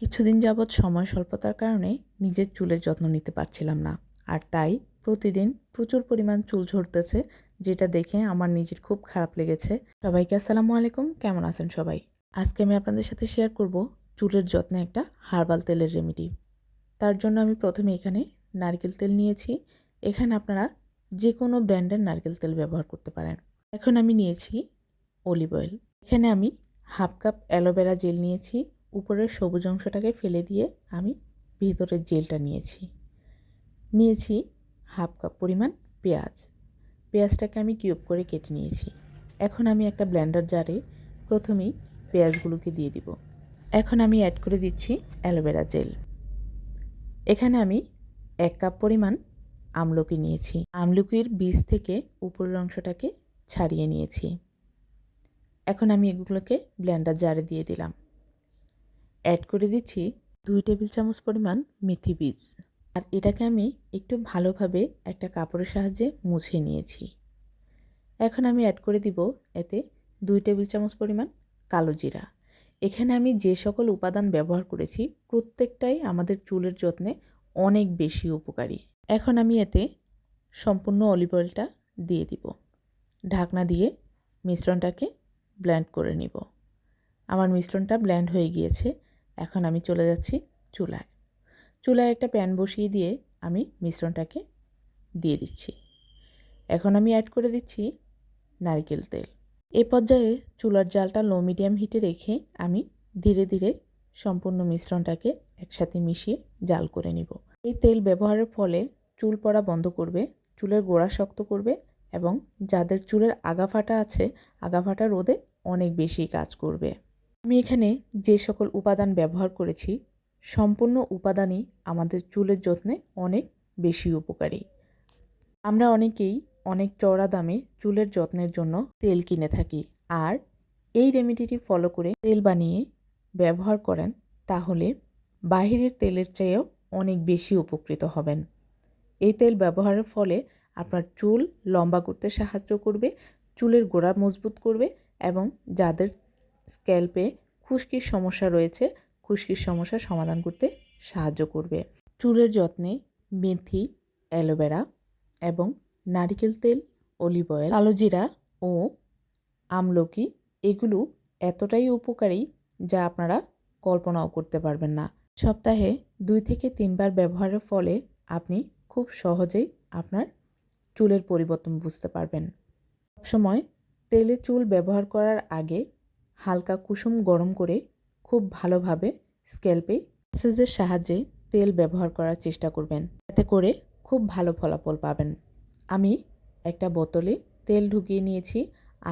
কিছুদিন যাবৎ সময় স্বল্পতার কারণে নিজের চুলের যত্ন নিতে পারছিলাম না, আর তাই প্রতিদিন প্রচুর পরিমাণ চুল ঝরতেছে, যেটা দেখে আমার নিজের খুব খারাপ লেগেছে। সবাইকে আসসালামু আলাইকুম, কেমন আছেন সবাই? আজকে আমি আপনাদের সাথে শেয়ার করব চুলের যত্নে একটা হার্বাল তেলের রেমেডি। তার জন্য আমি প্রথমে এখানে নারকেল তেল নিয়েছি। এখানে আপনারা যে কোনো ব্র্যান্ডের নারকেল তেল ব্যবহার করতে পারেন। এখন আমি নিয়েছি অলিভ অয়েল। এখানে আমি হাফ কাপ অ্যালোভেরা জেল নিয়েছি। উপরের সবুজ অংশটাকে ফেলে দিয়ে আমি ভিতরের জেলটা নিয়েছি হাফ কাপ পরিমাণ পেঁয়াজটাকে আমি কিউব করে কেটে নিয়েছি। এখন আমি একটা ব্লেন্ডার জারে প্রথমেই পেঁয়াজগুলোকে দিয়ে দিব। এখন আমি অ্যাড করে দিচ্ছি অ্যালোভেরা জেল। এখানে আমি 1 কাপ পরিমাণ আমলকি নিয়েছি। আমলকির বীজ থেকে উপরের অংশটাকে ছাড়িয়ে নিয়েছি। এখন আমি এগুলোকে ব্লেন্ডার জারে দিয়ে দিলাম। অ্যাড করে দিচ্ছি 2 টেবিল চামচ পরিমাণ মেথি বীজ, আর এটাকে আমি একটু ভালোভাবে একটা কাপড়ের সাহায্যে মুছে নিয়েছি। এখন আমি অ্যাড করে দিব এতে 2 টেবিল চামচ পরিমাণ কালো জিরা। এখানে আমি যে সকল উপাদান ব্যবহার করেছি প্রত্যেকটাই আমাদের চুলের যত্নে অনেক বেশি উপকারী। এখন আমি এতে সম্পূর্ণ অলিভ অয়েলটা দিয়ে দিব। ঢাকনা দিয়ে মিশ্রণটাকে ব্লেন্ড করে নিব। আমার মিশ্রণটা ব্লেন্ড হয়ে গিয়েছে। এখন আমি চলে যাচ্ছি চুলায় একটা প্যান বসিয়ে দিয়ে আমি মিশ্রণটাকে দিয়ে দিচ্ছি। এখন আমি অ্যাড করে দিচ্ছি নারকেল তেল। এই পর্যায়ে চুলার জালটা লো মিডিয়াম হিটে রেখে আমি ধীরে ধীরে সম্পূর্ণ মিশ্রণটাকে একসাথে মিশিয়ে জাল করে নিব। এই তেল ব্যবহারের ফলে চুল পড়া বন্ধ করবে, চুলের গোড়া শক্ত করবে এবং যাদের চুলের আগাফাটা আছে আগাফাটা রোধে অনেক বেশি কাজ করবে। আমি এখানে যে সকল উপাদান ব্যবহার করেছি সম্পূর্ণ উপাদানই আমাদের চুলের যত্নে অনেক বেশি উপকারী। আমরা অনেকেই অনেক চড়া দামে চুলের যত্নের জন্য তেল কিনে থাকি, আর এই রেমেডিটি ফলো করে তেল বানিয়ে ব্যবহার করেন তাহলে বাহিরের তেলের চেয়েও অনেক বেশি উপকৃত হবেন। এই তেল ব্যবহারের ফলে আপনার চুল লম্বা করতে সাহায্য করবে, চুলের গোড়া মজবুত করবে এবং যাদের স্ক্যাল্পে খুশকির সমস্যা রয়েছে খুশকির সমস্যার সমাধান করতে সাহায্য করবে। চুলের যত্নে মেথি, অ্যালোভেরা এবং নারকেল তেল, অলিভ অয়েল, কালো জিরা ও আমলকি এগুলো এতটাই উপকারী যা আপনারা কল্পনাও করতে পারবেন না। সপ্তাহে 2 থেকে 3 বার ব্যবহারের ফলে আপনি খুব সহজেই আপনার চুলের পরিবর্তন বুঝতে পারবেন। সবসময় তেলে চুল ব্যবহার করার আগে হালকা কুসুম গরম করে খুব ভালোভাবে স্ক্যাল্পে ম্যাসাজের সাহায্যে তেল ব্যবহার করার চেষ্টা করবেন। এতে করে খুব ভালো ফলাফল পাবেন। আমি একটা বোতলে তেল ঢুকিয়ে নিয়েছি,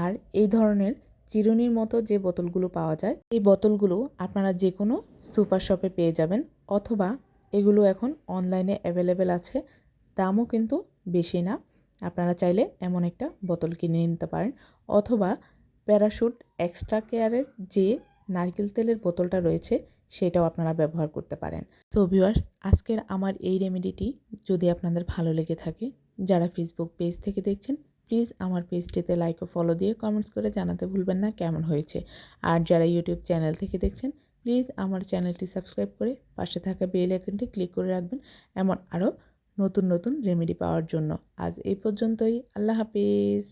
আর এই ধরনের চিরুনির মতো যে বোতলগুলো পাওয়া যায় এই বোতলগুলো আপনারা যে কোনো সুপার শপে পেয়ে যাবেন, অথবা এগুলো এখন অনলাইনে অ্যাভেলেবেল আছে। দামও কিন্তু বেশি না। আপনারা চাইলে এমন একটা বোতল কিনে নিতে পারেন, অথবা প্যারাশুট এক্সট্রা কেয়ারের যে নারকেল তেলের বোতলটা রয়েছে সেটাও আপনারা ব্যবহার করতে পারেন। তো ভিউয়ার্স, আজকের আমার এই রেমেডিটি যদি আপনাদের ভালো লেগে থাকে, যারা ফেসবুক পেজ থেকে দেখছেন প্লিজ আমার পেজটিতে লাইক ও ফলো দিয়ে কমেন্টস করে জানাতে ভুলবেন না কেমন হয়েছে। আর যারা ইউটিউব চ্যানেল থেকে দেখছেন প্লিজ আমার চ্যানেলটি সাবস্ক্রাইব করে পাশে থাকা বেল আইকনটি ক্লিক করে রাখবেন এমন আরও নতুন নতুন রেমেডি পাওয়ার জন্য। আজ এই পর্যন্তই। আল্লাহ হাফিজ।